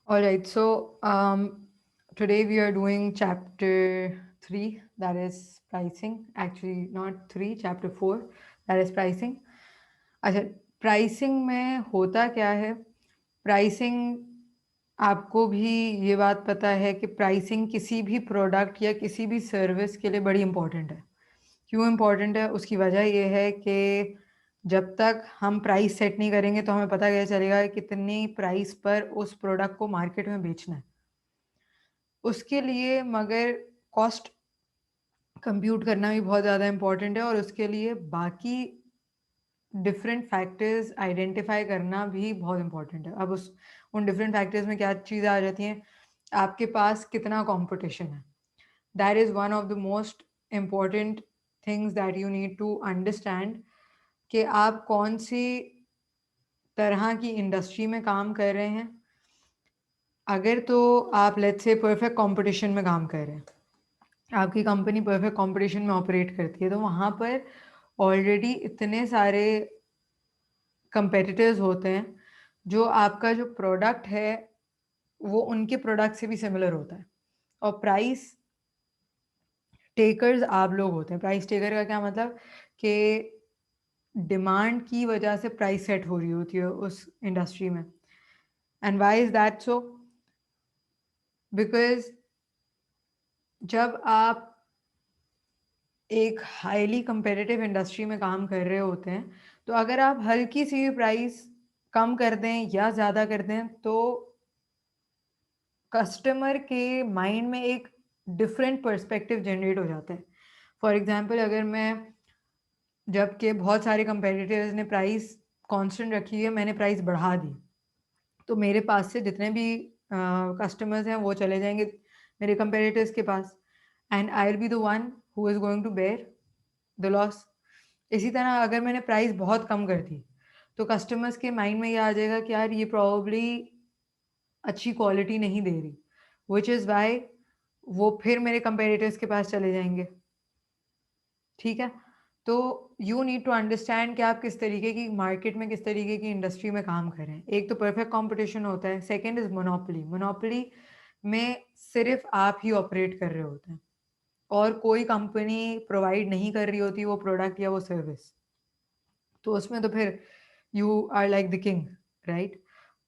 All right, so today we are doing chapter 3, that is pricing. Actually, not 3, chapter 4, that is pricing. अच्छा, pricing में होता क्या है? Pricing, आपको भी ये बात पता है कि प्राइसिंग किसी भी प्रोडक्ट या किसी भी सर्विस के लिए बड़ी इंपॉर्टेंट है। क्यों इम्पोर्टेंट है? उसकी वजह ये है कि जब तक हम प्राइस सेट नहीं करेंगे तो हमें पता कैसे चलेगा कि कितनी प्राइस पर उस प्रोडक्ट को मार्केट में बेचना है। उसके लिए मगर कॉस्ट कंप्यूट करना भी बहुत ज़्यादा इम्पोर्टेंट है और उसके लिए बाकी डिफरेंट फैक्टर्स आइडेंटिफाई करना भी बहुत इम्पोर्टेंट है। अब उन डिफरेंट फैक्टर्स में क्या चीज़ें आ जाती हैं? आपके पास कितना कंपटीशन है। That is one of the most important things that you need to understand कि आप कौन सी तरह की इंडस्ट्री में काम कर रहे हैं। अगर तो आप लेट्स से परफेक्ट कंपटीशन में काम कर रहे हैं, आपकी कंपनी परफेक्ट कंपटीशन में ऑपरेट करती है, तो वहाँ पर ऑलरेडी इतने सारे कंपेटिटर्स होते हैं जो आपका जो प्रोडक्ट है वो उनके प्रोडक्ट से भी सिमिलर होता है। और प्राइस टेकर्स आप लोग होते हैं। प्राइस टेकर का क्या मतलब कि डिमांड की वजह से प्राइस सेट हो रही होती है उस इंडस्ट्री में। And why is that so? Because जब आप एक हाईली कंपेटिटिव इंडस्ट्री में काम कर रहे होते हैं, तो अगर आप हल्की सी भी प्राइस कम कर दें या ज़्यादा कर दें तो कस्टमर के माइंड में एक डिफरेंट पर्सपेक्टिव जनरेट हो जाता है। फॉर एग्जांपल, अगर मैं, जबकि बहुत सारे कंपेटिटर्स ने प्राइस कांस्टेंट रखी है, मैंने प्राइस बढ़ा दी, तो मेरे पास से जितने भी कस्टमर्स हैं वो चले जाएंगे मेरे कंपेटिटर्स के पास, and I will be the one who is going to bear the loss. इसी तरह अगर मैंने प्राइस बहुत कम कर दी तो कस्टमर्स के माइंड में ये आ जाएगा कि यार ये प्रॉब्ली अच्छी क्वालिटी नहीं दे रही, विच इज़ वाई वो फिर मेरे कंपेटिटर्स के पास चले जाएंगे। ठीक है? तो यू नीड टू अंडरस्टैंड कि आप किस तरीके की मार्केट में, किस तरीके की इंडस्ट्री में काम कर रहे हैं। एक तो परफेक्ट कंपटीशन होता है, सेकंड इज़ मोनोपोली। मोनोपोली में सिर्फ आप ही ऑपरेट कर रहे होते हैं और कोई कंपनी प्रोवाइड नहीं कर रही होती वो प्रोडक्ट या वो सर्विस। तो उसमें तो फिर you are like the king, right?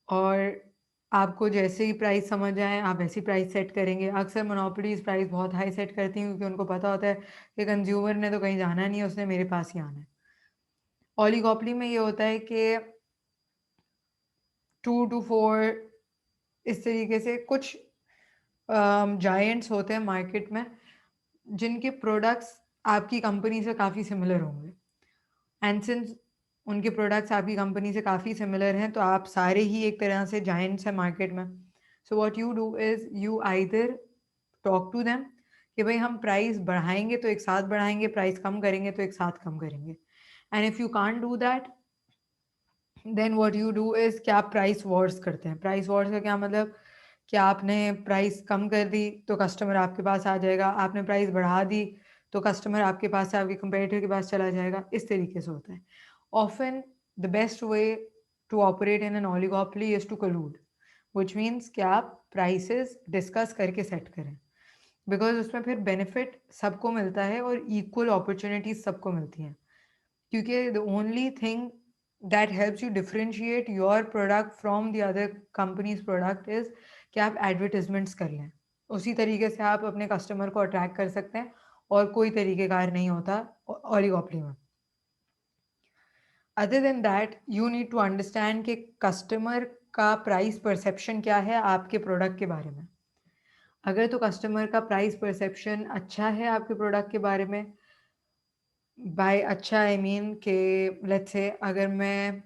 और आपको जैसे ही प्राइस समझ आए आप वैसी प्राइस सेट करेंगे। अक्सर मोनोपोलीज प्राइस बहुत हाई सेट करती हैं क्योंकि उनको पता होता है कि कंज्यूमर ने तो कहीं जाना नहीं है, उसने मेरे पास ही आना है। ओलिगोपोली में ये होता है कि 2 to 4 इस तरीके से कुछ जायंट्स होते हैं मार्केट में जिनके प्रोडक्ट्स आपकी कंपनी से काफ़ी सिमिलर होंगे। एंड सिंस उनके प्रोडक्ट्स आपकी कंपनी से काफ़ी सिमिलर हैं तो आप सारे ही एक तरह से जायंट्स हैं मार्केट में। So what you do is you either talk to them कि भाई हम प्राइस बढ़ाएंगे तो एक साथ बढ़ाएंगे, प्राइस कम करेंगे तो एक साथ कम करेंगे। And if you can't do that, then what you do is कि आप प्राइस वॉर्स करते हैं। प्राइस वॉर्स का क्या मतलब कि आपने प्राइस कम कर दी तो कस्टमर आपके पास आ जाएगा, आपने प्राइस बढ़ा दी तो कस्टमर आपके पास से आपके कंपेटिटर के पास चला जाएगा। इस तरीके से होता है। Often the best way to operate in an oligopoly is to collude, which means कि आप प्राइसेस डिस्कस करके सेट करें, बिकॉज उसमें फिर बेनिफिट सबको मिलता है और इक्वल अपॉर्चुनिटीज सबको मिलती हैं। क्योंकि the only thing that helps you differentiate your product from the other companies product is कि आप एडवर्टिजमेंट्स कर लें। उसी तरीके से आप अपने कस्टमर को अट्रैक्ट कर सकते हैं और कोई तरीकेकार नहीं होता ओलिगोपोली में। Other than that you need to understand कि कस्टमर का प्राइस परसेप्शन क्या है आपके प्रोडक्ट के बारे में। अगर तो कस्टमर का प्राइस परसेप्शन अच्छा है आपके प्रोडक्ट के बारे में, बाय अच्छा आई मीन कि लेट्स से अगर मैं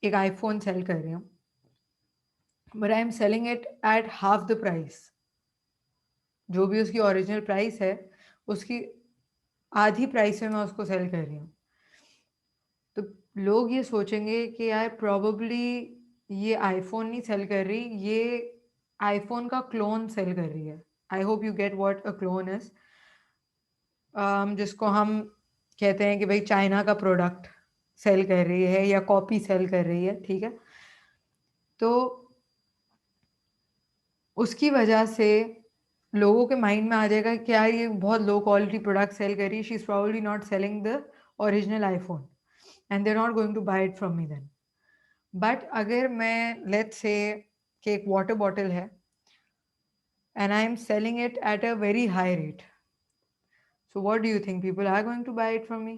एक आईफोन सेल कर रही हूँ but I am selling it at half the price, जो भी उसकी ओरिजिनल प्राइस है उसकी आधी प्राइस में मैं उसको सेल कर रही हूँ, तो लोग ये सोचेंगे कि यार प्रॉबली ये आईफोन नहीं सेल कर रही, ये आईफोन का क्लोन सेल कर रही है। I hope you get what a clone is, जिसको हम कहते हैं कि भाई चाइना का प्रोडक्ट सेल कर रही है या कॉपी सेल कर रही है। ठीक है? तो उसकी वजह से लोगों के माइंड में आ जाएगा कि यार ये बहुत लो क्वालिटी प्रोडक्ट सेल कर रही है, she is probably not selling the original iPhone and they are not going to buy it from me then. But अगर मैं लेट्स से कि एक वाटर बॉटल है and I am selling it at a very high rate. So what do you think? People are going to buy it from me?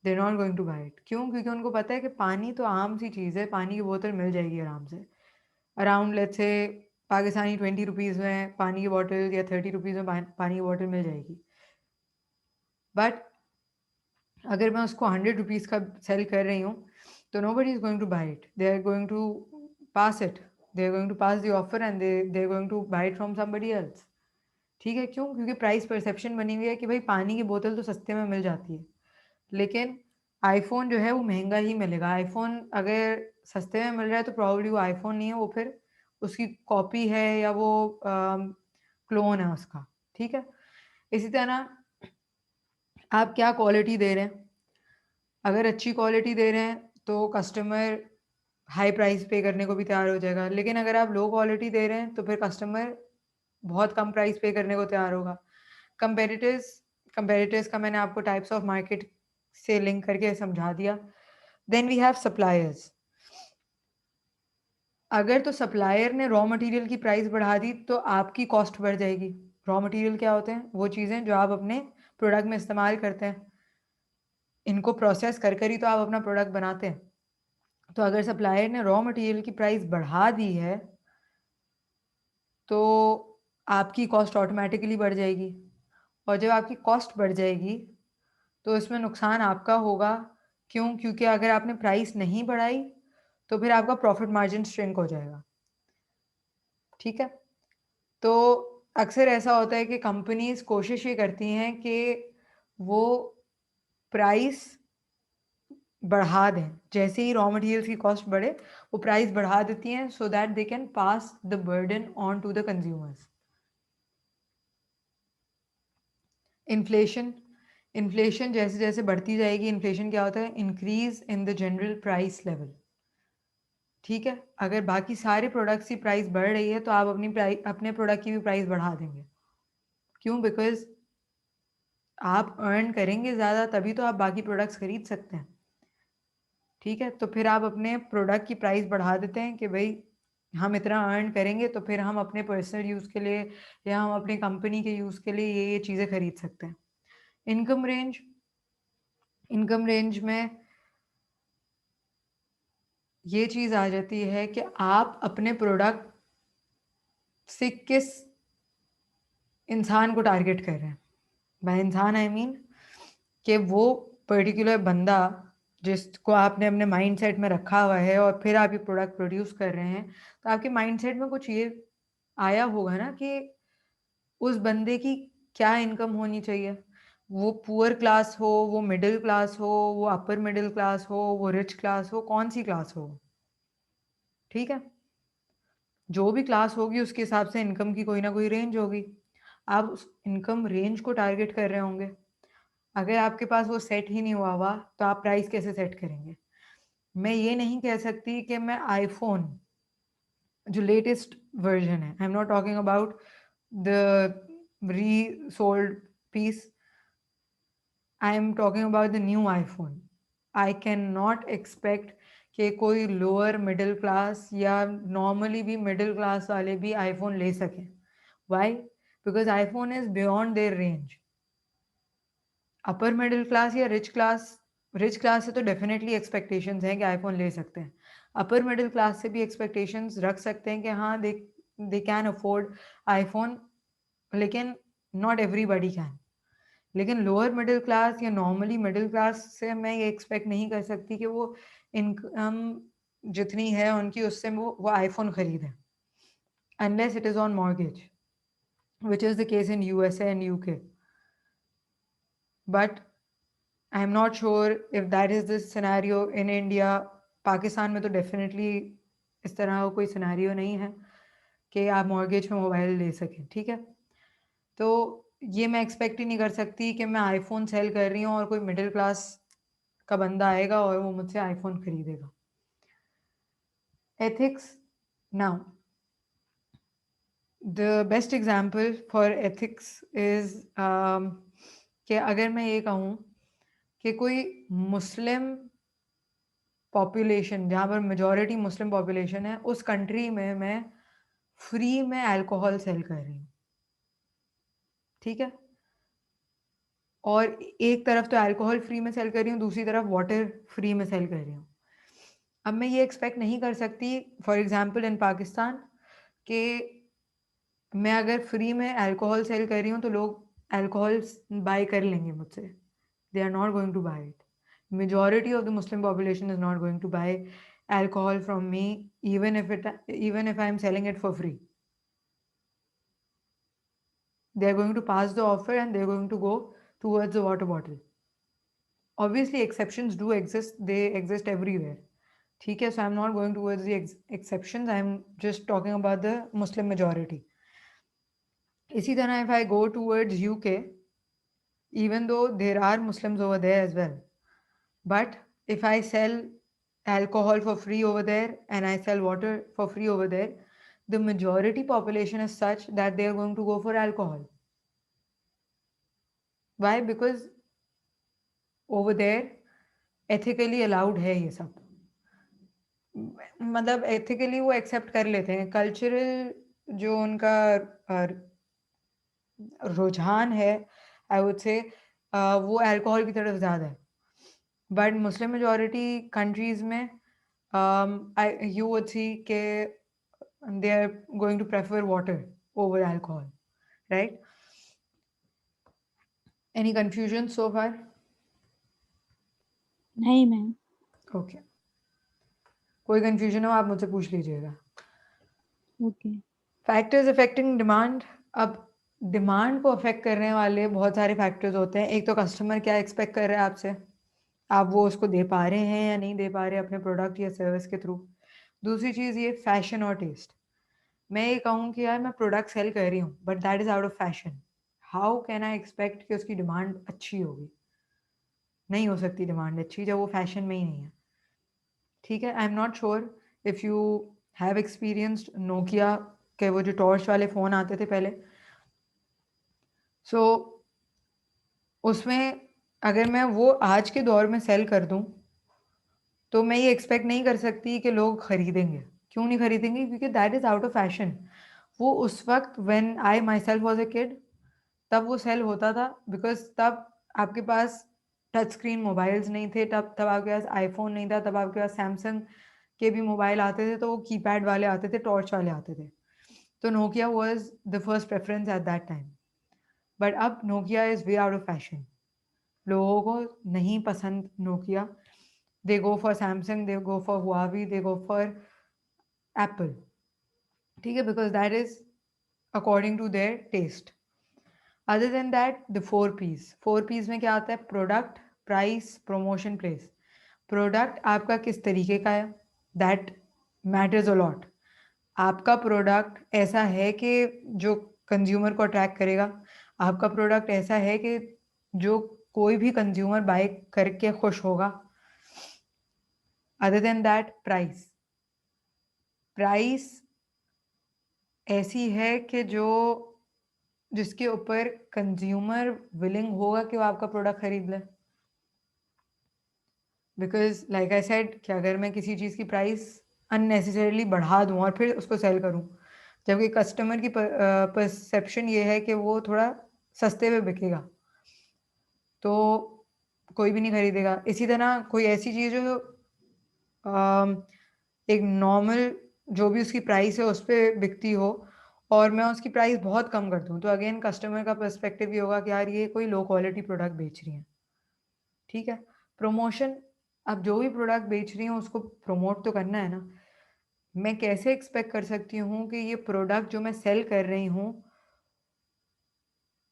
They're not going to buy it. क्यों? क्योंकि उनको पता है कि पानी तो आम सी चीज़ है, पानी की बोतल मिल जाएगी आराम से। Around let's say Pakistani 20 rupees में पानी की बोतल या 30 रुपीज़ में पानी की बोतल मिल जाएगी। बट अगर मैं उसको 100 रुपीज़ का सेल कर रही हूँ, तो nobody is going to buy it. They are going to pass it. They are going to pass the offer and they are going to buy it from somebody else. ठीक है, क्यों? क्योंकि price perception बनी हुई है कि भाई पानी की बोतल तो सस्ते में मिल जाती है, लेकिन आईफ़ोन जो है वो महँगा ही मिलेगा। आईफ़ोन अगर सस्ते में मिल रहा है तो प्रोबब्ली वो आईफ़ोन नहीं है, वो फिर उसकी कॉपी है या वो क्लोन है उसका, ठीक है? इसी तरह आप क्या क्वालिटी दे रहे हैं? अगर अच्छी क्वालिटी दे रहे हैं, तो कस्टमर हाई प्राइस पे करने को भी तैयार हो जाएगा, लेकिन अगर आप लो क्वालिटी दे रहे हैं, तो फिर कस्टमर बहुत कम प्राइस पे करने को तैयार होगा। कंपेटिटर्स कंपेटिटर्स का मैंने आपको टाइप्स ऑफ मार्केट से लिंक करके समझा दिया। Then we have suppliers. अगर तो सप्लायर ने रॉ मटेरियल की प्राइस बढ़ा दी तो आपकी कॉस्ट बढ़ जाएगी। रॉ मटेरियल क्या होते हैं? वो चीज़ें जो आप अपने प्रोडक्ट में इस्तेमाल करते हैं। इनको प्रोसेस कर कर ही तो आप अपना प्रोडक्ट बनाते हैं। तो अगर सप्लायर ने रॉ मटेरियल की प्राइस बढ़ा दी है, तो आपकी कॉस्ट ऑटोमैटिकली बढ़ जाएगी, और जब आपकी कॉस्ट बढ़ जाएगी, तो इसमें नुकसान आपका होगा। क्यों? क्योंकि अगर आपने प्राइस नहीं बढ़ाई, तो फिर आपका प्रॉफ़िट मार्जिन श्रिंक हो जाएगा। ठीक है? तो अक्सर ऐसा होता है कि कंपनीज़ कोशिश ये करती हैं कि वो प्राइस बढ़ा दें। जैसे ही रॉ मटेरियल्स की कॉस्ट बढ़े, वो प्राइस बढ़ा देती हैं so that they can pass the burden on to the consumers. Inflation inflation जैसे-जैसे बढ़ती जाएगी, इन्फ्लेशन क्या होता है? Increase in the general price level. ठीक है? अगर बाकी सारे प्रोडक्ट्स की प्राइस बढ़ रही है, तो आप अपने प्रोडक्ट की भी प्राइस बढ़ा देंगे। क्यों? बिकॉज़ आप अर्न करेंगे ज़्यादा तभी तो आप बाकी प्रोडक्ट्स खरीद सकते हैं। ठीक है? तो फिर आप अपने प्रोडक्ट की प्राइस बढ़ा देते हैं कि भई हम इतना अर्न करेंगे तो फिर हम अपने पर्सनल यूज़ के लिए या हम अपनी कंपनी के यूज़ के लिए ये चीज़ें खरीद सकते हैं। इनकम रेंज इनकम रेंज में ये चीज़ आ जाती है कि आप अपने प्रोडक्ट से किस इंसान को टारगेट कर रहे हैं। बाय इंसान आई मीन कि वो पर्टिकुलर बंदा जिसको आपने अपने माइंडसेट में रखा हुआ है और फिर आप ये प्रोडक्ट प्रोड्यूस कर रहे हैं, तो आपके माइंडसेट में कुछ ये आया होगा ना कि उस बंदे की क्या इनकम होनी चाहिए। वो पुअर क्लास हो, वो मिडल क्लास हो, वो अपर मिडल क्लास हो, वो रिच क्लास हो, कौन-सी क्लास हो, ठीक है? जो भी क्लास होगी उसके हिसाब से इनकम की कोई ना कोई रेंज होगी। आप उस इनकम रेंज को टारगेट कर रहे होंगे। अगर आपके पास वो सेट ही नहीं हुआ, तो आप प्राइस कैसे सेट करेंगे? मैं ये नहीं कह सकती कि मैं आईफ़ोन जो लेटेस्ट वर्ज़न है, I am not talking about the resold piece, I am talking about the new iPhone. I can not expect कि कोई लोअर मिडल क्लास या नॉर्मली भी मिडल क्लास वाले भी आईफ़ोन ले सकें। Why? Because iPhone is beyond their range. Upper middle class या rich class से तो डेफ़िनेटली एक्सपेक्टेशंस हैं कि आईफ़ोन ले सकते हैं। अपर मिडल क्लास से भी एक्सपेक्टेशंस रख सकते हैं कि हाँ, दे कैन अफ़ोर्ड आईफ़ोन, लेकिन नॉट एवरीबॉडी कैन। लेकिन लोअर मिडल क्लास या नॉर्मली मिडल क्लास से मैं ये एक्सपेक्ट नहीं कर सकती कि वो इनकम जितनी है उनकी उससे वो आईफ़ोन खरीदें, unless it is on mortgage, which is the case in USA and UK. But I am not sure if that is the scenario in India. Pakistan में तो डेफ़िनेटली इस तरह का कोई सिनेरियो नहीं है कि आप मॉर्गेज पे मोबाइल ले सकें, ठीक है? तो ये मैं एक्सपेक्ट ही नहीं कर सकती कि मैं आईफ़ोन सेल कर रही हूँ और कोई मिडल क्लास का बंदा आएगा और वो मुझसे आईफ़ोन खरीदेगा। Ethics now the best example for ethics is कि अगर मैं ये कहूँ कि कोई मुस्लिम पॉपुलेशन, जहाँ पर मेजॉरिटी मुस्लिम पॉपुलेशन है, उस कंट्री में मैं फ्री में अल्कोहल सेल कर रही हूँ, ठीक है? और एक तरफ तो अल्कोहल फ्री में सेल कर रही हूँ, दूसरी तरफ वाटर फ्री में सेल कर रही हूँ। अब मैं ये एक्सपेक्ट नहीं कर सकती फॉर एग्जांपल इन पाकिस्तान कि मैं अगर फ्री में अल्कोहल सेल कर रही हूँ तो लोग अल्कोहल बाय कर लेंगे मुझसे। They are not going to buy it. Majority of the Muslim population is not going to buy alcohol from me even if I am selling it for free. They are going to pass the offer and they are going to go towards the water bottle. Obviously exceptions do exist, they exist everywhere, ठीक है? So I'm not going towards the exceptions, I'm just talking about the Muslim majority. इसी तरह if I go towards UK, even though there are Muslims over there as well, but if I sell alcohol for free over there and I sell water for free over there, the majority population is such that they are going to go for alcohol. Why? Because over there ethically allowed है ये सब, मतलब ethically वो accept कर लेते हैं। Cultural जो उनका रुझान है, आई वुड से वो अल्कोहल की तरफ ज़्यादा है। बट मुस्लिम मेजॉरिटी कंट्रीज में यू वुड सी के they are going to prefer water over alcohol, right? Any confusion so far? नहीं मैम। ओके, कोई कंफ्यूजन हो आप मुझसे पूछ लीजिएगा। ओके। Factors affecting demand. अब डिमांड को अफेक्ट करने वाले बहुत सारे फैक्टर्स होते हैं। एक तो कस्टमर क्या एक्सपेक्ट कर रहे हैं आपसे, आप वो उसको दे पा रहे हैं या नहीं दे पा रहे अपने प्रोडक्ट या सर्विस के थ्रू। दूसरी चीज़ ये फैशन और टेस्ट। मैं ये कहूँ कि यार मैं प्रोडक्ट सेल कर रही हूँ but that is out of fashion, how can I expect कि उसकी डिमांड अच्छी होगी? नहीं हो सकती डिमांड अच्छी जब वो फैशन में ही नहीं है, ठीक है? I am not sure if you have experienced Nokia के वो जो टॉर्च वाले फ़ोन आते थे पहले, सो उसमें अगर मैं वो आज के दौर में सेल कर दूँ तो मैं ये एक्सपेक्ट नहीं कर सकती कि लोग खरीदेंगे। क्यों नहीं खरीदेंगे? क्योंकि that is out of fashion. वो उस वक़्त when I myself was a kid तब वो सेल होता था, बिकॉज़ तब आपके पास टच स्क्रीन मोबाइल्स नहीं थे, तब तब आपके पास आईफ़ोन नहीं था, तब आपके पास सैमसंग के भी मोबाइल आते थे तो वो कीपैड वाले आते थे, टॉर्च वाले आते थे। तो Nokia was the first preference at that time. But अब Nokia is way out of fashion. लोगों को नहीं पसंद Nokia. They go for Samsung, they go for Huawei, they go for Apple, ठीक है? Because that is according to their taste. Other than that the 4 P's, 4 P's में क्या आता है? Product, price, promotion, place. Product आपका किस तरीके का है, दैट मैटर्स अ लॉट। आपका प्रोडक्ट ऐसा है कि जो कंज्यूमर को अट्रैक्ट करेगा, आपका प्रोडक्ट ऐसा है कि जो कोई भी कंज्यूमर बाय करके खुश होगा। Other than that price, price ऐसी है कि जो जिसके ऊपर कंज्यूमर विलिंग होगा कि वो आपका प्रोडक्ट खरीद ले। बिकॉज़ लाइक आई सेड कि अगर मैं किसी चीज़ की प्राइस अननेसेसरीली बढ़ा दूँ और फिर उसको सेल करूँ, जबकि कस्टमर की परसेप्शन ये है कि वो थोड़ा सस्ते में बिकेगा, तो कोई भी नहीं खरीदेगा। इसी तरह कोई ऐसी चीज़ जो एक नॉर्मल जो भी उसकी प्राइस है उस पे बिकती हो और मैं उसकी प्राइस बहुत कम कर दूँ, तो अगेन कस्टमर का पर्सपेक्टिव ये होगा कि यार ये कोई लो क्वालिटी प्रोडक्ट बेच रही हैं, ठीक है? प्रमोशन, अब जो भी प्रोडक्ट बेच रही हूँ उसको प्रमोट तो करना है ना। मैं कैसे एक्सपेक्ट कर सकती हूँ कि ये प्रोडक्ट जो मैं सेल कर रही हूँ,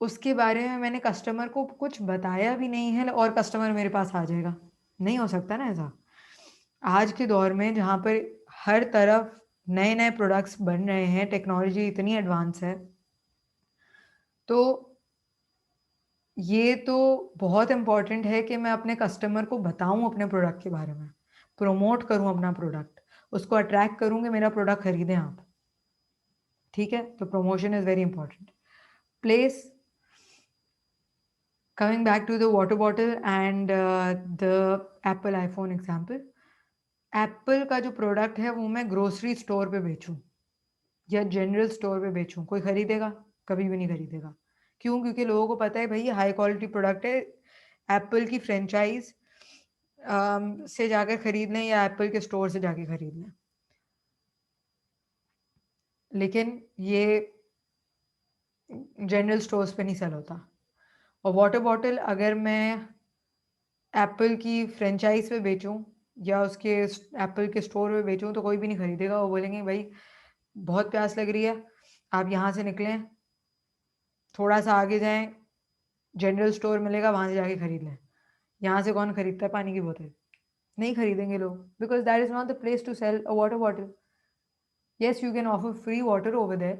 उसके बारे में मैंने कस्टमर को कुछ बताया भी नहीं है और कस्टमर मेरे पास आ जाएगा? नहीं हो सकता ना ऐसा। आज के दौर में जहाँ पर हर तरफ नए-नए प्रोडक्ट्स बन रहे हैं, टेक्नोलॉजी इतनी एडवांस है, तो ये तो बहुत इम्पोर्टेंट है कि मैं अपने कस्टमर को बताऊँ अपने प्रोडक्ट के बारे में, प्रमोट करूँ अपना प्रोडक्ट, उसको अट्रैक्ट करूँ कि मेरा प्रोडक्ट खरीदें आप, ठीक है, तो promotion is very important. Place, coming back to the water bottle and the Apple iPhone example, Apple का जो प्रोडक्ट है वो मैं ग्रोसरी स्टोर पे बेचूं या जनरल स्टोर पे बेचूं, कोई खरीदेगा? कभी भी नहीं खरीदेगा. क्यों? क्योंकि लोगों को पता है भाई ये हाई क्वालिटी प्रोडक्ट है, एप्पल की फ्रेंचाइज से जाकर खरीद लें या एप्पल के स्टोर से जाके खरीद लें. लेकिन ये जनरल स्टोर्स पे नहीं सेल होता. और वाटर बॉटल अगर मैं एप्पल की फ्रेंचाइज पे बेचूं या उसके एप्पल के स्टोर पे बेचूं तो कोई भी नहीं खरीदेगा. वो बोलेंगे भाई बहुत प्यास लग रही है, आप यहाँ से निकलें, थोड़ा सा आगे जाएं, जनरल स्टोर मिलेगा, वहां से जाके खरीद लें. यहाँ से कौन खरीदता है पानी की बोतल? नहीं खरीदेंगे लोग, because that is not the place to sell a water bottle. yes, you can offer free water over there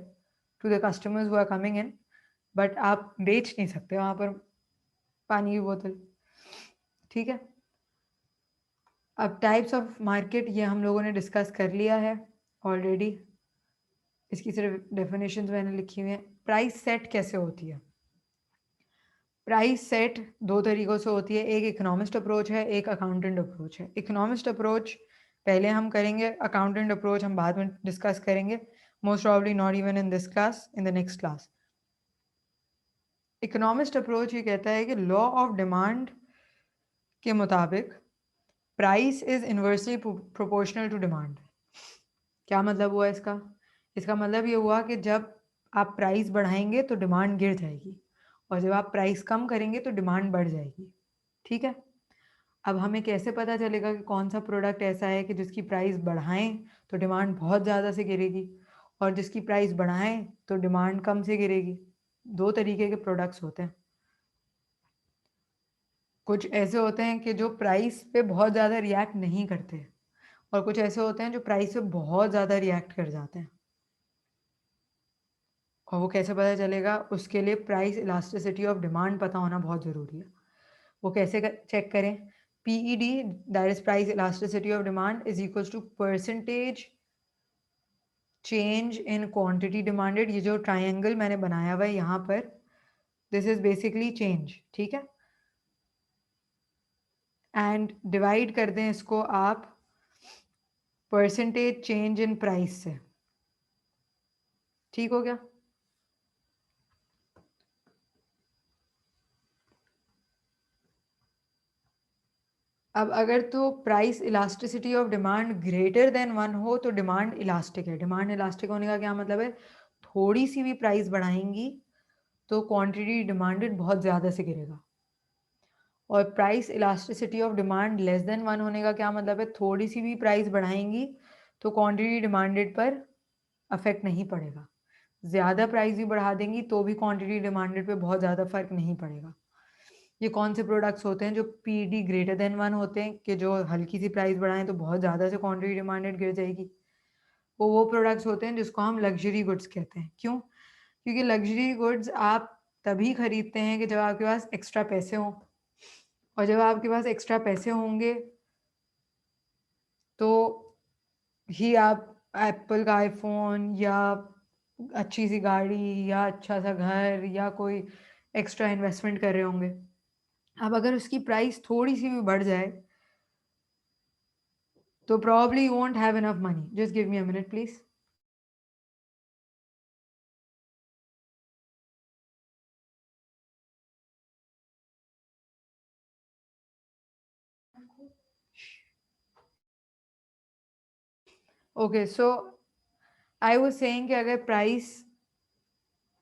to the customers who are coming in, but आप बेच नहीं सकते वहां पर पानी की बोतल. ठीक है, अब टाइप्स ऑफ मार्केट ये हम लोगों ने डिस्कस कर लिया है ऑलरेडी. इसकी सिर्फ डेफिनेशंस मैंने लिखी हुई हैं. प्राइस सेट कैसे होती है? प्राइस सेट दो तरीकों से होती है. एक इकोनॉमिस्ट अप्रोच है, एक अकाउंटेंट अप्रोच है. इकोनॉमिस्ट अप्रोच पहले हम करेंगे, अकाउंटेंट अप्रोच हम बाद में डिस्कस करेंगे, most probably not even in this class, in the next class. Economist approach ये कहता है कि लॉ ऑफ डिमांड के मुताबिक price is inversely proportional to demand. क्या मतलब हुआ इसका? इसका मतलब ये हुआ कि जब आप प्राइस बढ़ाएंगे तो डिमांड गिर जाएगी, और जब आप प्राइस कम करेंगे तो डिमांड बढ़ जाएगी. ठीक है, अब हमें कैसे पता चलेगा कि कौन सा प्रोडक्ट ऐसा है कि जिसकी प्राइस बढ़ाएं तो डिमांड बहुत ज़्यादा से गिरेगी, और जिसकी प्राइस बढ़ाएं तो डिमांड कम से गिरेगी? दो तरीके के प्रोडक्ट्स होते हैं. कुछ ऐसे होते हैं कि जो प्राइस पे बहुत ज़्यादा रिएक्ट नहीं करते, और कुछ ऐसे होते हैं जो प्राइस पे बहुत ज़्यादा रिएक्ट कर जाते हैं. और वो कैसे पता चलेगा? उसके लिए प्राइस इलास्टिसिटी ऑफ डिमांड पता होना बहुत ज़रूरी है. वो कैसे चेक करें? PED, that is price elasticity of demand, is equals to percentage change in quantity demanded. ये जो ट्राइंगल मैंने बनाया हुआ है यहाँ पर, दिस इज बेसिकली चेंज. ठीक है, एंड डिवाइड कर दें इसको आप परसेंटेज चेंज इन प्राइस से. ठीक हो गया? अब अगर तो price elasticity of demand greater than 1 हो तो डिमांड इलास्टिक है. डिमांड इलास्टिक होने का क्या मतलब है? थोड़ी सी भी प्राइस बढ़ाएंगी तो क्वांटिटी डिमांडेड बहुत ज़्यादा से गिरेगा. और price elasticity of demand less than 1 होने का क्या मतलब है? थोड़ी सी भी प्राइस बढ़ाएंगी तो क्वांटिटी डिमांडेड पर अफेक्ट नहीं पड़ेगा. ज़्यादा प्राइस भी बढ़ा देंगी तो भी क्वांटिटी डिमांडेड पे बहुत ज़्यादा फर्क नहीं पड़ेगा. ये कौन से प्रोडक्ट्स होते हैं जो PD ग्रेटर देन 1 होते हैं, कि जो हल्की सी प्राइस बढ़ाएं तो बहुत ज़्यादा से क्वांटिटी डिमांडेड गिर जाएगी? वो प्रोडक्ट्स होते हैं जिसको हम लग्जरी गुड्स कहते हैं. क्यों? क्योंकि लग्जरी गुड्स आप तभी खरीदते हैं कि जब आपके पास एक्स्ट्रा पैसे हों, और जब आपके पास एक्स्ट्रा पैसे होंगे तो ही आप एप्पल का आईफोन या अच्छी सी गाड़ी या अच्छा सा घर या कोई एक्स्ट्रा इन्वेस्टमेंट कर रहे होंगे. अब अगर उसकी प्राइस थोड़ी सी भी बढ़ जाए तो probably you won't have enough money. Just give me a minute, please. Okay, so I was saying कि अगर प्राइस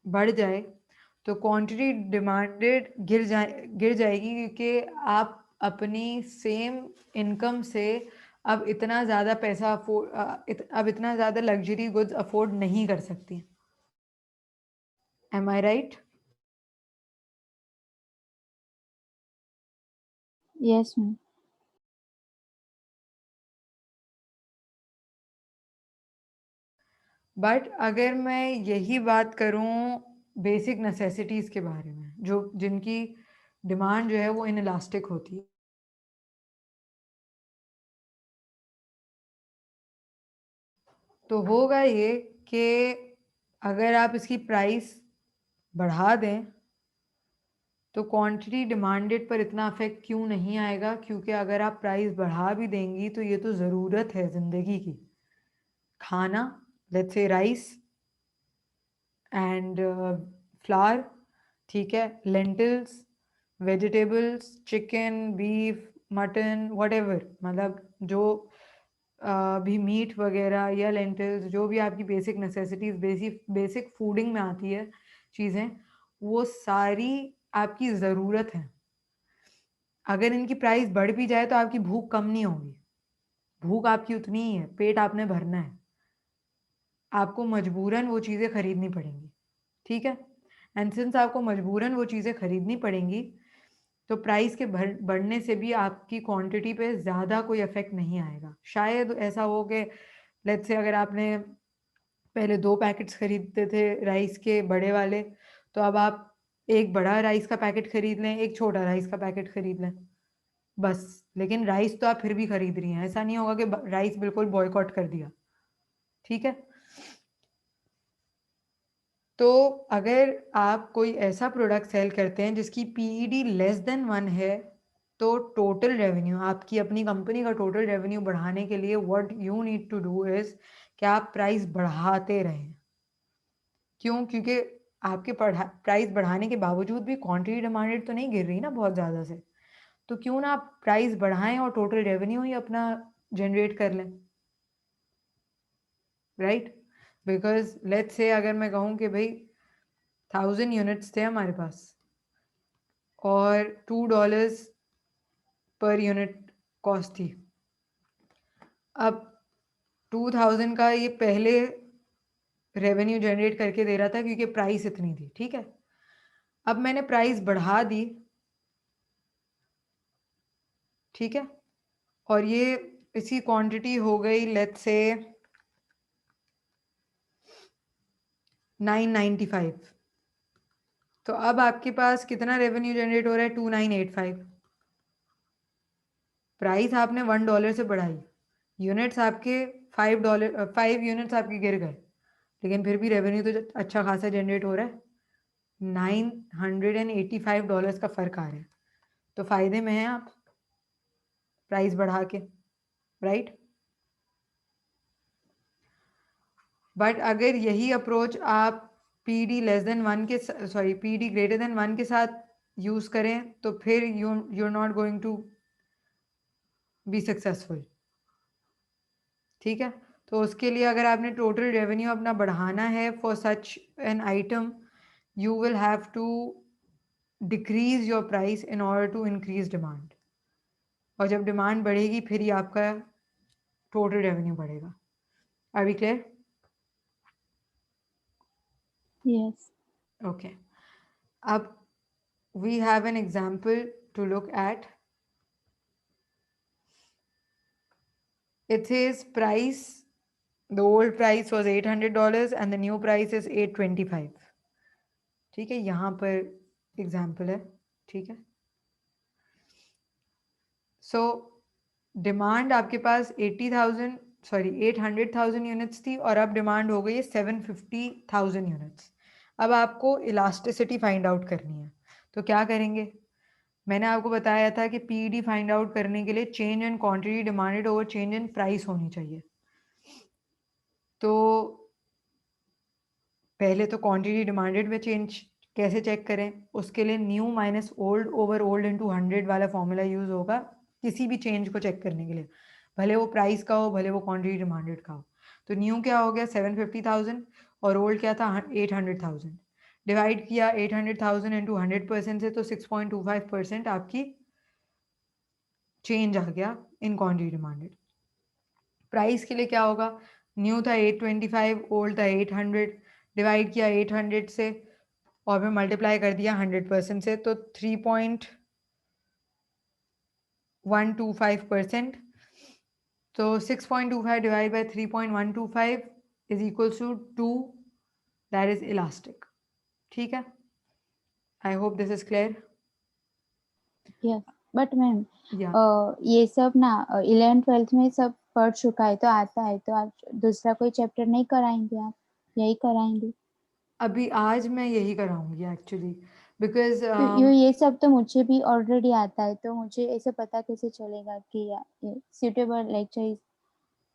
बढ़ जाए तो क्वांटिटी डिमांडेड गिर जाएगी, क्योंकि आप अपनी सेम इनकम से अब इतना ज़्यादा पैसा अब इतना ज़्यादा लग्जरी गुड्स अफोर्ड नहीं कर सकती. Am I right? Yes, ma'am. But अगर मैं यही बात करूं बेसिक नेसेसिटीज़ के बारे में, जो जिनकी डिमांड जो है वो इनइलास्टिक होती है, तो होगा ये कि अगर आप इसकी प्राइस बढ़ा दें तो क्वांटिटी डिमांडेड पर इतना अफेक्ट क्यों नहीं आएगा? क्योंकि अगर आप प्राइस बढ़ा भी देंगी तो ये तो ज़रूरत है ज़िंदगी की। खाना, let's say rice and flower, ठीक है, lentils, vegetables, chicken, beef, mutton, whatever, मतलब जो भी मीट वगैरह या लेंटिल्स, जो भी आपकी basic necessities, basic basic fooding में आती है चीज़ें, वो सारी आपकी ज़रूरत है। अगर इनकी प्राइस बढ़ भी जाए तो आपकी भूख कम नहीं होगी। भूख आपकी उतनी ही है, पेट आपने भरना है। आपको मजबूरन वो चीज़ें खरीदनी पड़ेंगी, ठीक है? एंड सिंस आपको मजबूरन वो चीज़ें खरीदनी पड़ेंगी, तो प्राइस के बढ़ने से भी आपकी क्वांटिटी पे ज़्यादा कोई इफ़ेक्ट नहीं आएगा। शायद ऐसा हो कि लेट्स से अगर आपने पहले 2 पैकेट्स खरीदते थे राइस के बड़े वाले, तो अब आप एक बड़ा राइस का पैकेट खरीद लें, एक छोटा राइस का पैकेट खरीद लें, बस। लेकिन राइस तो आप फिर भी खरीद रही हैं, ऐसा नहीं होगा कि राइस बिल्कुल बॉयकॉट कर दिया, ठीक है? तो अगर आप कोई ऐसा प्रोडक्ट सेल करते हैं जिसकी पीईडी लेस देन 1 है, तो टोटल रेवेन्यू, आपकी अपनी कंपनी का टोटल रेवेन्यू बढ़ाने के लिए what you need to do is कि आप प्राइस बढ़ाते रहें। क्यों? क्योंकि आपके प्राइस बढ़ाने के बावजूद भी क्वांटिटी डिमांडेड तो नहीं गिर रही ना बहुत ज़्यादा से। तो क्यों ना आप प्राइस बढ़ाएं और टोटल रेवेन्यू ही अपना जनरेट कर लें, राइट? बिकॉज लेट्स से अगर मैं कहूँ कि भाई 1000 यूनिट्स थे हमारे पास और $2 पर यूनिट कॉस्ट थी। अब 2000 का ये पहले रेवेन्यू जनरेट करके दे रहा था क्योंकि प्राइस इतनी थी, ठीक है? अब मैंने प्राइस बढ़ा दी, ठीक है, और ये इसकी क्वांटिटी हो गई लेट्स से 995। तो अब आपके पास कितना रेवेन्यू जनरेट हो रहा है? 2985। प्राइस आपने $1 से बढ़ाई, यूनिट्स आपके $5, 5 यूनिट्स आपके गिर गए, लेकिन फिर भी रेवेन्यू तो अच्छा खासा जनरेट हो रहा है। $985 का फर्क आ रहा है, तो फायदे में हैं आप प्राइस बढ़ा के, राइट? बट अगर यही अप्रोच आप पीडी लेस देन 1 के सॉरी पीडी ग्रेटर देन 1 के साथ यूज करें तो फिर you are not going to be successful, ठीक है? तो उसके लिए अगर आपने टोटल रेवेन्यू अपना बढ़ाना है for such an item, you will have to decrease your price in order to increase demand, और जब डिमांड बढ़ेगी फिर ही आपका टोटल रेवेन्यू बढ़ेगा। Are we clear? Yes. Okay, अब we have an example to look at. It says price, the old price was $800 and the new price is $825, ठीक है? यहाँ पर एग्जाम्पल है, ठीक है? सो डिमांड आपके पास 800,000 यूनिट्स थी और अब डिमांड हो गई है 750,000 यूनिट्स। अब आपको इलास्टिसिटी फाइंड आउट करनी है, तो क्या करेंगे? मैंने आपको बताया था कि पीडी फाइंड आउट करने के लिए change in quantity demanded over change in price होनी चाहिए। तो पहले तो क्वांटिटी डिमांडेड में चेंज कैसे चेक करें? उसके लिए new minus old over old into 100 वाला फॉर्मूला यूज होगा किसी भी चेंज को चेक करने के लिए, भले वो प्राइस का हो, भले वो क्वांटिटी डिमांडेड का हो। तो न्यू क्या हो गया? 750,000, और ओल्ड क्या था? 800,000। डिवाइड किया 800,000 इंटू 100% से, तो 6.25% आपकी चेंज आ गया इन क्वांटिटी डिमांडेड। प्राइस के लिए क्या होगा? न्यू था 825, ओल्ड था 800, डिवाइड किया 800 से और फिर मल्टीप्लाई कर दिया 100% से, तो 3.125%। तो 6.25 divide by 3.125 is equals to 2, that is elastic, ठीक है? I hope this is clear. Yes. But ma'am या ये सब ना 11th-12th में सब पढ़ चुका है तो आता है, तो आप दूसरा कोई चैप्टर नहीं कराएंगे? आप यही कराएंगे? अभी आज मैं यही कराऊंगी एक्चुअली, बिकॉज तो ये सब तो मुझे भी ऑलरेडी आता है, तो मुझे ऐसे पता कैसे चलेगा कि सूटेबल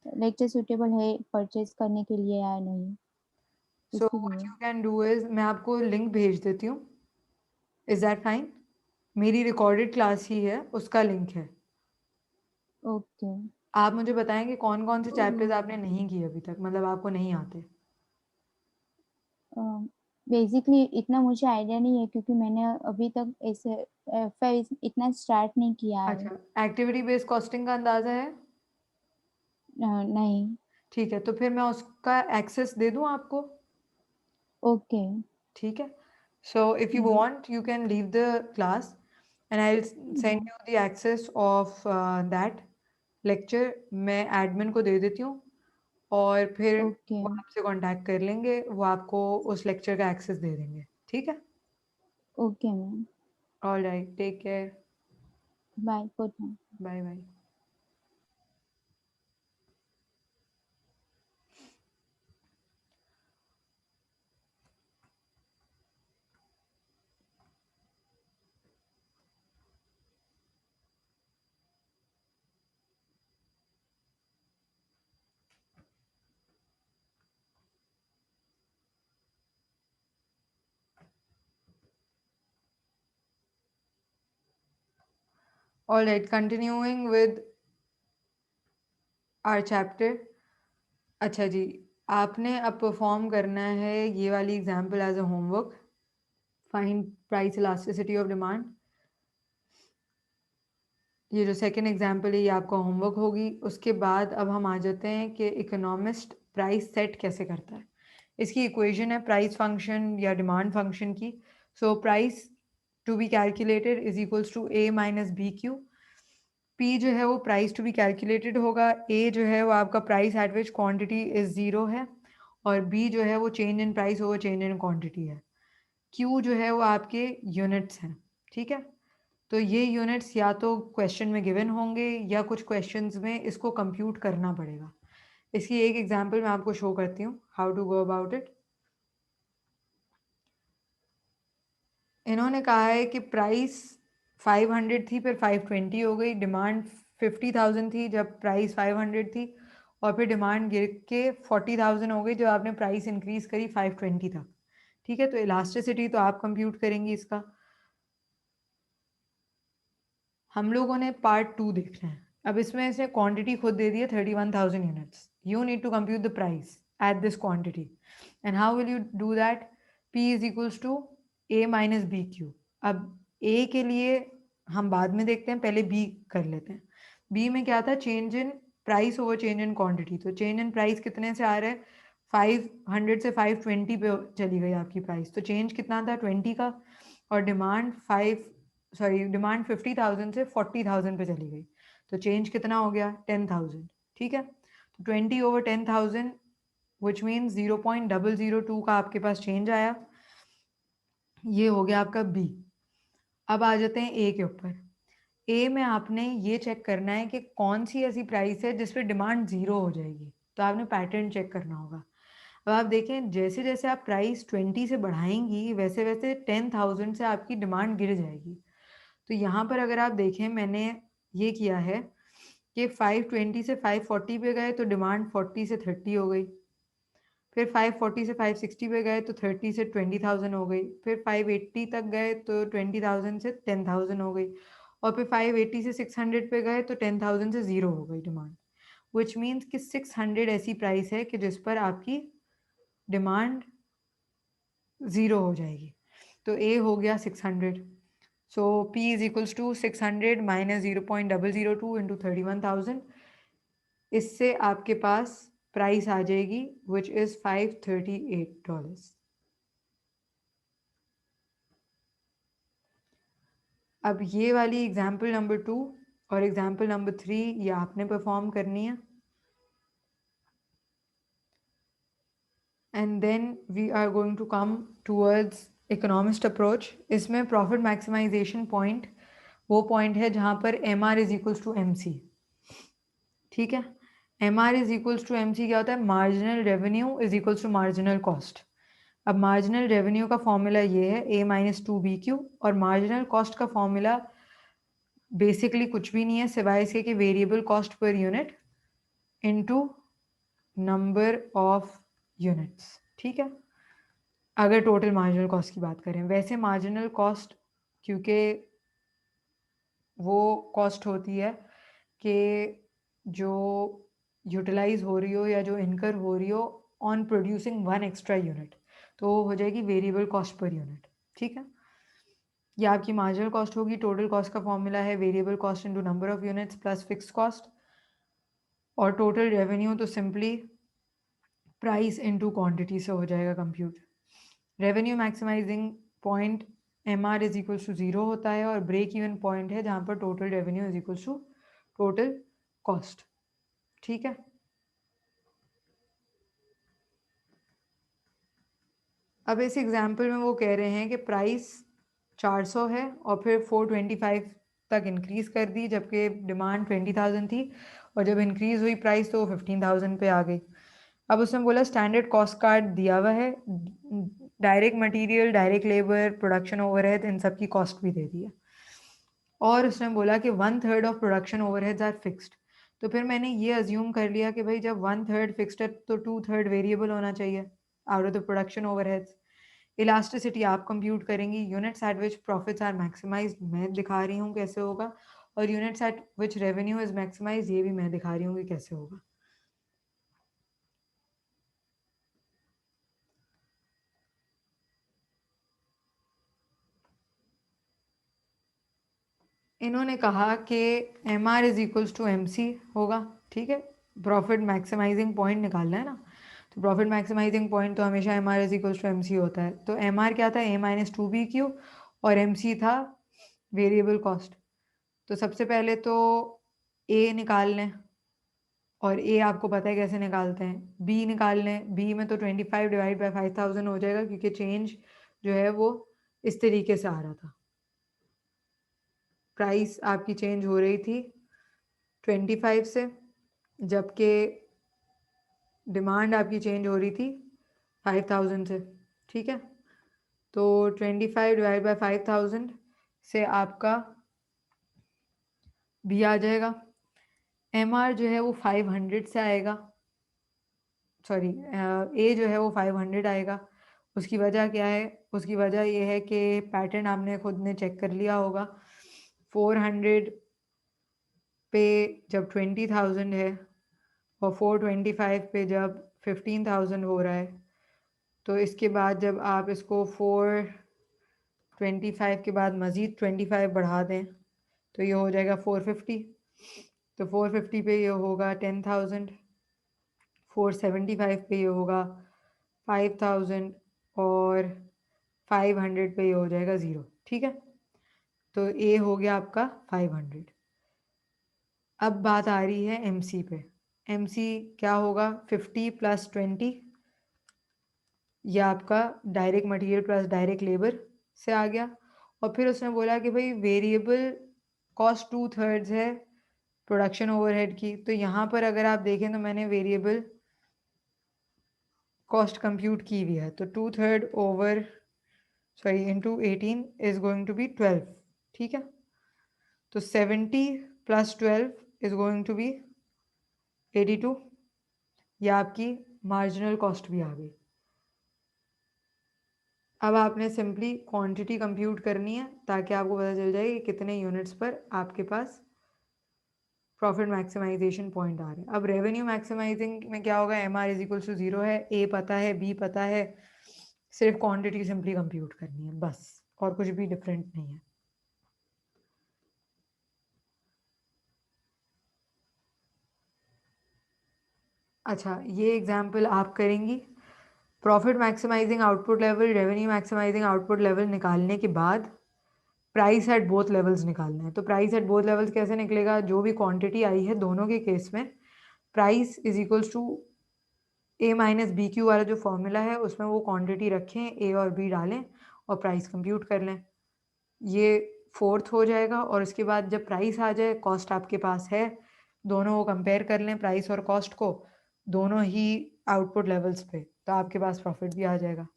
लेक्चर सूटेबल है परचेज करने के लिए या नहीं, सो व्हाट इसीलिए। यू कैन डू इज, मैं आपको लिंक भेज देती हूँ, इज दैट फाइन? मेरी रिकॉर्डेड क्लास ही है, उसका लिंक है। ओके। आप मुझे बताएंगे कौन कौन से चैप्टर्स आपने नहीं किए अभी तक, मतलब आपको नहीं आते? बेसिकली इतना मुझे आइडिया नहीं है, क्योंकि मैंने अभी तक ऐसे इतना स्टार्ट नहीं किया है। अच्छा, एक्टिविटी बेस्ड कॉस्टिंग का अंदाजा है? नहीं। ठीक है, तो फिर मैं उसका एक्सेस दे दूं आपको? ओके। ठीक है, so if you want you can leave the class and I will send you the access of that lecture. मैं एडमिन को दे देती हूँ और फिर ओके। वो आपसे कांटेक्ट कर लेंगे, वो आपको उस लेक्चर का एक्सेस दे देंगे। ठीक है, okay ma'am. All right, take care, bye, good night. Bye bye. All right, continuing with our chapter. अच्छा जी, आपने अब परफॉर्म करना है ये वाली example as a homework, find price elasticity of demand. ये जो सेकंड एग्जाम्पल है ये आपका होमवर्क होगी। उसके बाद अब हम आ जाते हैं कि इकोनॉमिस्ट प्राइस सेट कैसे करता है। इसकी इक्वेशन है प्राइस फंक्शन या डिमांड फंक्शन की। So price to be calculated is equals to A minus B Q. P जो है वो प्राइस टू बी कैलकुलेटेड होगा, ए जो है वो आपका price at which quantity is zero है, और बी जो है वो change in price over change in quantity है। क्यू जो है वो आपके यूनिट्स हैं। ठीक है, तो ये यूनिट्स या तो क्वेश्चन में गिवन होंगे या कुछ क्वेश्चंस में इसको कंप्यूट करना पड़ेगा। इसकी एक एग्जांपल मैं आपको शो करती हूँ how to go about it. इन्होंने कहा है कि प्राइस 500 थी, फिर 520 हो गई, डिमांड 50,000 थी जब प्राइस 500 थी, और फिर डिमांड गिर के 40,000 हो गई जब आपने प्राइस इंक्रीज करी 520 तक। ठीक है, तो इलास्टिसिटी तो आप कंप्यूट करेंगी इसका। हम लोगों ने पार्ट 2 देखना है। अब इसमें से क्वांटिटी खुद दे दी है 31,000 units. You need to compute the price at this quantity, and how will you do that? P is equals to A minus B Q. अब ए के लिए हम बाद में देखते हैं, पहले बी कर लेते हैं। बी में क्या था? Change in price over change in quantity. तो चेंज इन प्राइस कितने से आ रहा है? 500 से 520 पे चली गई आपकी प्राइस, तो चेंज कितना था? 20 का। और डिमांड 50,000 से 40,000 पे चली गई, तो चेंज कितना हो गया? 10,000। ठीक है, तो 20 ओवर 10,000 विच मीन्स 0.002 का आपके पास चेंज आया। ये हो गया आपका बी। अब आ जाते हैं ए के ऊपर। ए में आपने ये चेक करना है कि कौन सी ऐसी प्राइस है जिस पे डिमांड जीरो हो जाएगी, तो आपने पैटर्न चेक करना होगा। अब आप देखें, जैसे जैसे आप प्राइस 20 से बढ़ाएंगी वैसे वैसे 10,000 से आपकी डिमांड गिर जाएगी। तो यहाँ पर अगर आप देखें, मैंने ये किया है कि 520 से 540 पे गए तो डिमांड 40 से 30 हो गई, फिर 540 से 560 पे गए तो 30 से 20,000 हो गई, फिर 580 तक गए तो 20,000 से 10,000 हो गई, और फिर 580 से 600 पे गए तो 10,000 से ज़ीरो हो गई डिमांड। विच मीन्स कि 600 ऐसी प्राइस है कि जिस पर आपकी डिमांड ज़ीरो हो जाएगी। तो ए हो गया 600। So P is equals to 600 minus 0.002 into 31,000। इससे आपके पास प्राइस आ जाएगी which is $538। अब ये वाली एग्जाम्पल नंबर 2 और एग्जाम्पल नंबर 3 ये आपने परफॉर्म करनी है, and then we are going to come towards economist approach. इसमें प्रॉफिट मैक्सिमाइजेशन पॉइंट वो पॉइंट है जहाँ पर M R is equals to M C. ठीक है, M R is equals to M C क्या होता है? Marginal revenue is equals to marginal cost. अब मार्जिनल रेवेन्यू का फॉर्मूला ये है A माइनस 2BQ, और मार्जिनल कॉस्ट का फॉर्मूला बेसिकली कुछ भी नहीं है सिवाय इसके कि variable cost per unit into number of units, ठीक है, अगर टोटल मार्जिनल कॉस्ट की बात करें। वैसे मार्जिनल कॉस्ट क्योंकि वो कॉस्ट होती है कि जो यूटिलाइज हो रही हो या जो इनकर हो रही हो on producing one extra unit, तो वो हो जाएगी वेरिएबल कॉस्ट पर यूनिट, ठीक है। ये आपकी मार्जिनल कॉस्ट होगी। टोटल कॉस्ट का फॉर्मूला है variable cost into number of units plus fix cost, और टोटल रेवेन्यू तो सिंपली प्राइस इनटू क्वांटिटी से हो जाएगा compute. Revenue maximizing point MR is equal to 0 होता है, और ब्रेक इवन पॉइंट है जहां पर total revenue is equal to total cost, ठीक है। अब इस एग्जाम्पल में वो कह रहे हैं कि प्राइस 400 है और फिर 425 तक इंक्रीज कर दी, जबकि डिमांड 20,000 थी, और जब इंक्रीज हुई प्राइस तो वो 15,000 पे आ गई। अब उसने बोला स्टैंडर्ड कॉस्ट कार्ड दिया हुआ है, direct material, direct labour, production overhead, इन सब की कॉस्ट भी दे दी है, और उसने बोला कि 1/3 of production overheads are fixed. तो फिर मैंने ये अज्यूम कर लिया कि भाई जब 1/3 फिक्स्ड है तो 2/3 वेरिएबल होना चाहिए out of the production overheads. Elasticity आप कंप्यूट करेंगी, units at which profits are maximized मैं दिखा रही हूँ कैसे होगा, और units at which revenue is maximize ये भी मैं दिखा रही हूँ कि कैसे होगा। इन्होंने कहा कि MR is equals to MC होगा, ठीक है, प्रॉफिट मैक्सिमाइजिंग पॉइंट निकालना है ना, तो प्रॉफिट मैक्सिमाइजिंग पॉइंट तो हमेशा MR is equals to MC होता है। तो MR क्या था, A माइनस 2BQ, और MC था वेरिएबल कॉस्ट। तो सबसे पहले तो A निकाल लें, और A आपको पता है कैसे निकालते हैं, B निकाल लें। B में तो 25 डिवाइड बाई 5,000 हो जाएगा, क्योंकि चेंज जो है वो इस तरीके से आ रहा था, प्राइस आपकी चेंज हो रही थी 25 से, जबकि डिमांड आपकी चेंज हो रही थी 5,000 से, ठीक है। तो 25 डिवाइड बाई 5,000 से आपका B आ जाएगा। MR जो है वो 500 से आएगा, सॉरी A जो है वो 500 आएगा। उसकी वजह क्या है, उसकी वजह ये है कि पैटर्न आपने खुद ने चेक कर लिया होगा, 400 पे जब 20,000 है और 425 पे जब 15,000 हो रहा है, तो इसके बाद जब आप इसको 425 के बाद मज़ीद 25 बढ़ा दें तो ये हो जाएगा 450। तो 450 पे ये होगा 10,000, 475 पे ये होगा 5,000, और 500 पे ये हो जाएगा 0, ठीक है। तो ए हो गया आपका 500। अब बात आ रही है MC पे। MC क्या होगा, 50 प्लस 20, ये आपका direct material plus direct labour से आ गया। और फिर उसने बोला कि भाई वेरिएबल कॉस्ट 2/3 है प्रोडक्शन ओवरहेड की, तो यहाँ पर अगर आप देखें तो मैंने वेरिएबल कॉस्ट कंप्यूट की हुई है, तो 2/3 over sorry into 18 is going to be 12, ठीक है। तो 70 plus 12 is going to be 82, या आपकी मार्जिनल कॉस्ट भी आ गई। अब आपने सिंपली क्वांटिटी कंप्यूट करनी है ताकि आपको पता चल जाए कि कितने यूनिट्स पर आपके पास प्रॉफिट मैक्सिमाइजेशन पॉइंट आ रहे हैं। अब रेवेन्यू मैक्सिमाइजिंग में क्या होगा, MR इज इक्वल टू 0 है, A पता है, B पता है, सिर्फ क्वांटिटी सिंपली कंप्यूट करनी है बस, और कुछ भी डिफरेंट नहीं है। अच्छा, ये एग्जाम्पल आप करेंगी। Profit maximizing output level, revenue maximizing output level निकालने के बाद प्राइस एट बोथ लेवल्स निकालना है। तो प्राइस एट बोथ लेवल्स कैसे निकलेगा, जो भी क्वांटिटी आई है दोनों के केस में price is equals to A minus BQ वाला जो फॉर्मूला है उसमें वो क्वांटिटी रखें, A और B डालें और प्राइस कंप्यूट कर लें। ये फोर्थ हो जाएगा, और उसके बाद जब प्राइस आ जाए, कॉस्ट आपके पास है, दोनों को कंपेयर कर लें, प्राइस और कॉस्ट को, दोनों ही आउटपुट लेवल्स पे, तो आपके पास प्रॉफिट भी आ जाएगा।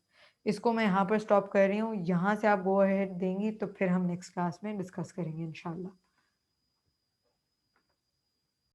इसको मैं यहाँ पर स्टॉप कर रही हूँ। यहाँ से आप गो अहेड देंगी तो फिर हम नेक्स्ट क्लास में डिस्कस करेंगे इंशाल्लाह।